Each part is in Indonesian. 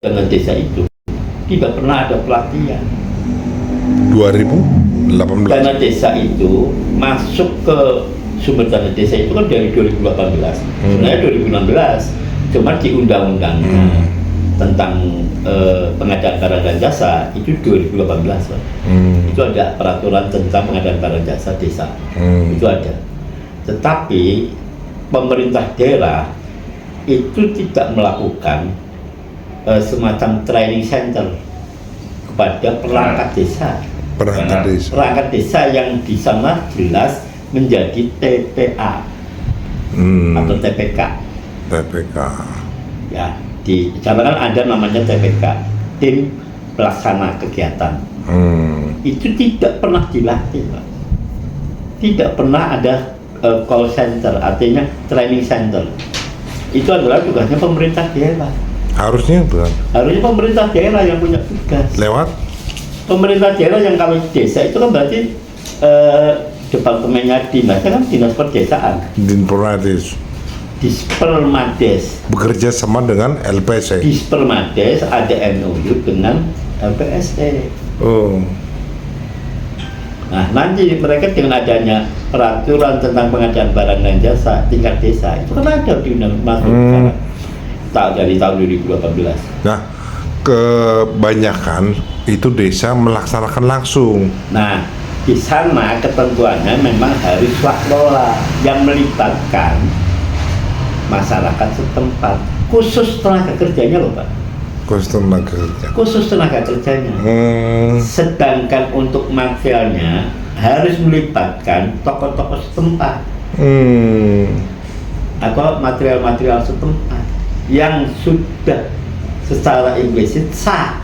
dengan desa itu tidak pernah ada pelatihan. 2018. Dana desa itu masuk ke sumber dana desa itu kan dari 2018. Sebenarnya 2016, cuma di undang-undangnya tentang pengadaan barang dan jasa itu 2018, Pak. Itu ada peraturan tentang pengadaan barang jasa desa. Itu ada. Tetapi pemerintah daerah itu tidak melakukan semacam training center kepada perangkat desa. Perangkat desa yang di sana jelas menjadi TPA atau TPK. TPK. Ya, di sana kan ada namanya TPK, tim pelaksana kegiatan. Itu tidak pernah dilatih, Pak. Tidak pernah ada call center, artinya training center. Itu adalah tugasnya pemerintah daerah. Harusnya bukan. Harusnya pemerintah daerah yang punya tugas. Lewat Pemerintah daerah yang kalau di desa itu kan berarti departemennya dinasnya kan dinas perdesaan. Dinpermades. Dispermades. Bekerja sama dengan LPC. Dispermades ada MOU dengan LPSE. Oh. Nah, nanti mereka dengan adanya peraturan tentang pengadaan barang dan jasa tingkat desa itu kan ada di undang-undang dari tahun 2018. Nah, kebanyakan itu desa melaksanakan langsung. Nah, di sana ketentuannya memang harus swaklola yang melibatkan masyarakat setempat, khusus tenaga kerjanya loh, Pak. Khusus tenaga kerjanya. Sedangkan untuk materialnya harus melibatkan tokoh-tokoh setempat atau material-material setempat yang sudah secara implisit sah,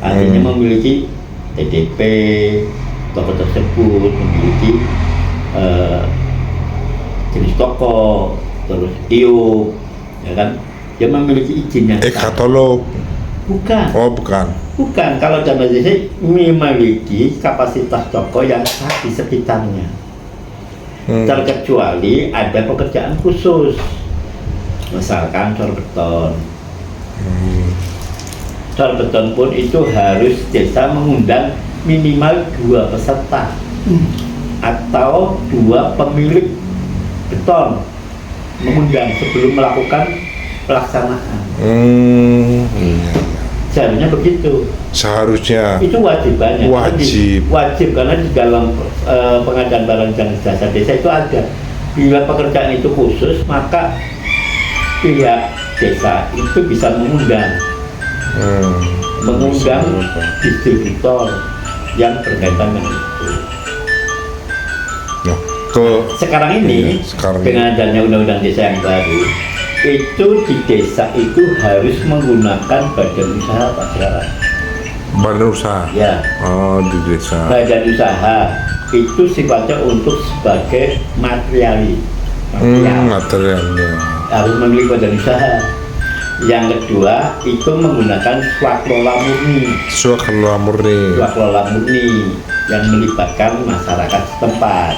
artinya memiliki TDP, toko tersebut memiliki jenis toko, terus IO, ya kan, dia memiliki izin yang sah. Katalog. Bukan. Oh, bukan. Bukan. Kalau dana desa memiliki kapasitas toko yang sah di sekitarnya, terkecuali ada pekerjaan khusus, misalkan cor beton. Cor beton pun itu harus desa mengundang minimal 2 peserta atau 2 pemilik beton, mengundang sebelum melakukan pelaksanaan. Seharusnya begitu. Seharusnya. Itu wajibannya. Wajib karena di dalam pengadaan barang dan jasa desa itu ada. Bila pekerjaan itu khusus, maka pihak desa itu bisa mengundang distributor yang berkaitan dengan itu. Nah, sekarang ini dengan adanya undang-undang desa yang baru, itu di desa itu harus menggunakan badan usaha, Pak Syarat. Badan usaha? Ya. Oh, di desa. Badan usaha itu sifatnya untuk sebagai materialnya. Harus memiliki badan usaha. Yang kedua itu menggunakan swaklola murni. Swaklola murni yang melibatkan masyarakat setempat.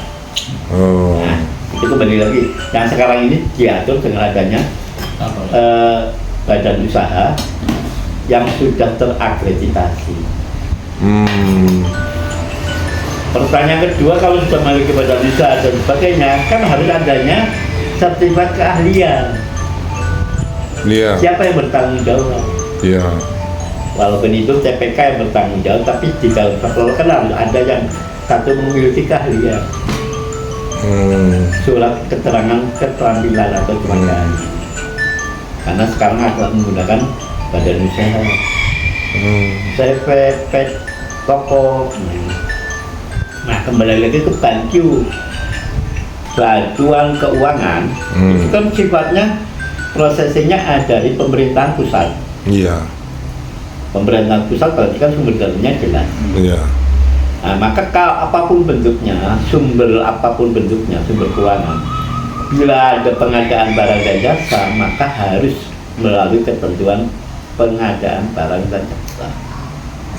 Nah, itu kembali lagi. Yang sekarang ini diatur dengan adanya badan usaha yang sudah terakreditasi. Pertanyaan kedua, kalau sudah memiliki badan usaha dan sebagainya, kan harus adanya sertifikat keahlian. Iya. Siapa yang bertanggung jawab? Iya. Walaupun itu TPK yang bertanggung jawab, tapi di dalam swaklola kan harus ada yang satu memiliki keahlian. Surat keterangan keterampilan atau kebanggaan. Karena sekarang akan menggunakan badan usaha, CV, toko. Nah, kembali lagi ke BANKU, Bantuan Keuangan, itu kan sifatnya prosesnya ada di pemerintahan pusat. Iya. Pemerintahan pusat berarti kan sumber dananya jelas. Iya. Nah, maka kalau apapun bentuknya, sumber keuangan, bila ada pengadaan barang dan jasa, maka harus melalui ketentuan pengadaan barang dan jasa.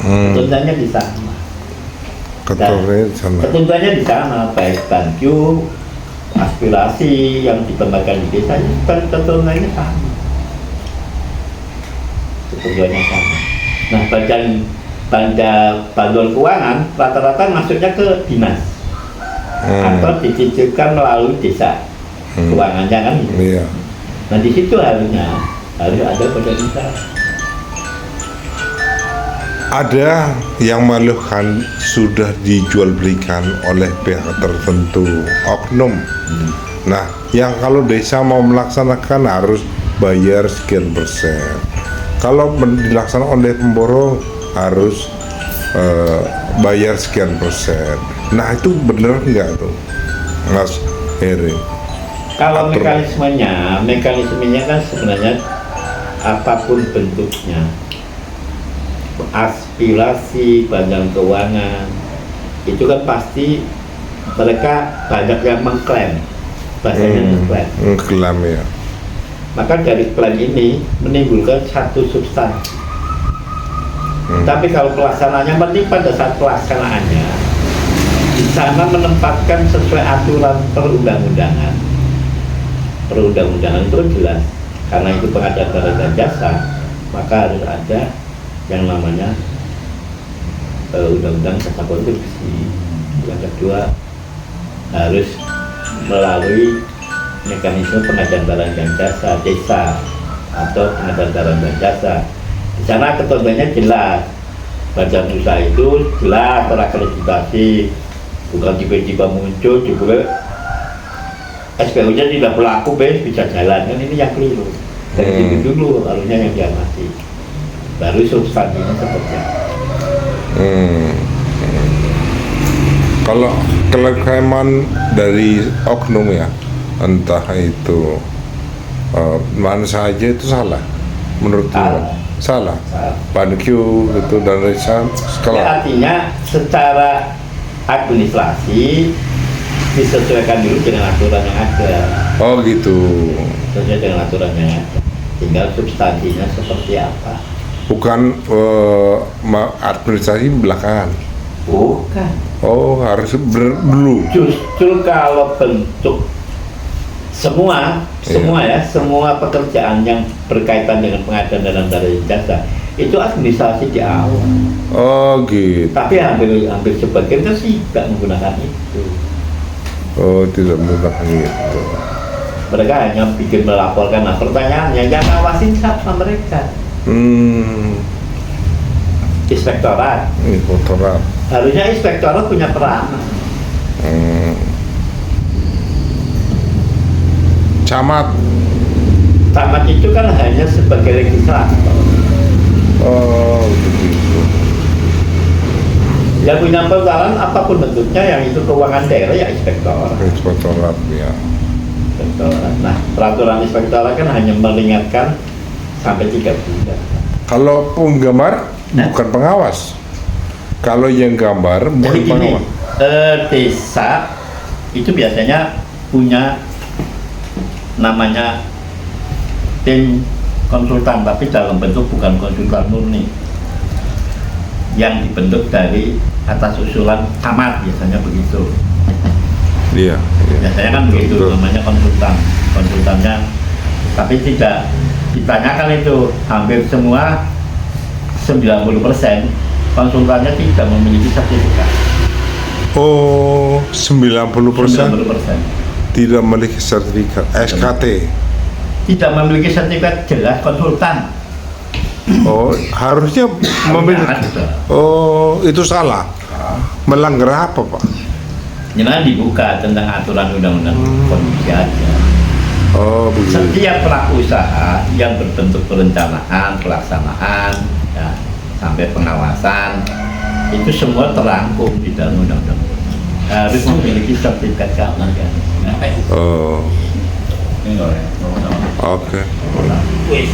Ketentuannya di sana. Ketentuannya di sana, baik BANKU, aspirasi yang dikembangkan di desa, itu kan ketentuannya sama. ketentuannya sama. Nah, bantuan keuangan rata-rata masuknya ke dinas atau dicicilkan melalui desa keuangannya kan gitu. Iya. Nah di situ harus ada badan usaha. Ada yang mengeluhkan sudah dijual belikan oleh pihak tertentu oknum. Nah, yang kalau desa mau melaksanakan harus bayar sekian persen. Kalau dilaksanakan oleh pemborong harus bayar sekian persen. Nah, itu benar nggak tuh, Mas Heri? Kalau mekanismenya kan sebenarnya apapun bentuknya, aspirasi badan keuangan itu kan pasti mereka banyak yang mengklaim, bahasanya mengklaim. Mengklaim ya. Maka dari klaim ini menimbulkan satu substansi. Tapi kalau pelaksanaannya penting pada saat pelaksanaannya di sana menempatkan sesuai aturan perundang-undangan itu jelas, karena itu pengadaan barang dan jasa, maka harus ada yang namanya undang-undang jasa konstruksi. Yang kedua harus melalui mekanisme pengadaan barang dan jasa desa atau pengadaan barang dan jasa. Di sana ketentuannya jelas, badan usaha itu jelas terakreditasi, bukan tiba-tiba muncul juga SPU-nya tidak berlaku, bisa jalan, kan ini yang keliru. Dari itu dulu harusnya yang diamati, baru substansinya seperti apa. Kalau kelekaiman dari oknum ya, entah itu mana saja itu salah menurut salah. Banku gitu dan resan Ya, artinya secara administrasi disesuaikan dulu dengan aturan yang ada. Oh gitu. Sesuai dengan aturan yang ada. Tinggal substansinya seperti apa. Bukan administrasi belakangan. Bukan. Oh, harus dulu. Justru kalau bentuk semua pekerjaan yang berkaitan dengan pengadaan dan barang jasa itu administrasi di awal. Oh gitu. Tapi hampir sebagian kan tidak menggunakan itu. Oh, tidak menggunakan itu. Mereka hanya bikin melaporkan. Nah, pertanyaannya yang ngawasin siapa mereka? Inspektorat. Inspektorat. Harusnya inspektorat punya peranan. Camat itu kan hanya sebagai legislator. Oh begitu. Yang punya peranan apapun bentuknya, yang itu keuangan daerah ya inspektorat. Inspektorat ya. Inspektorat. Nah, peraturan inspektorat kan hanya mengingatkan sampai 3 bulan. Kalau penggambar bukan pengawas. Kalau yang gambar bukan Jadi gini, pengawas. desa itu biasanya punya namanya tim konsultan, tapi dalam bentuk bukan konsultan murni, yang dibentuk dari atas usulan camat, biasanya begitu. Iya. Biasanya kan begitu, namanya konsultannya. Tapi tidak ditanyakan itu, hampir semua 90% konsultannya tidak memiliki sertifikat. Oh, 90% 90% tidak memiliki sertifikat SKT. tidak memiliki sertifikat jelas konsultan. Oh, harusnya memiliki. Oh, itu salah. Melanggar apa, Pak? Jangan dibuka tentang aturan undang-undang kondisi aja. Oh, begitu. Setiap pelaku usaha yang berbentuk perencanaan, pelaksanaan, ya, sampai pengawasan, itu semua terangkum di dalam undang-undang. Harus memiliki sertifikat keamanan. Oh. Oke. Wis.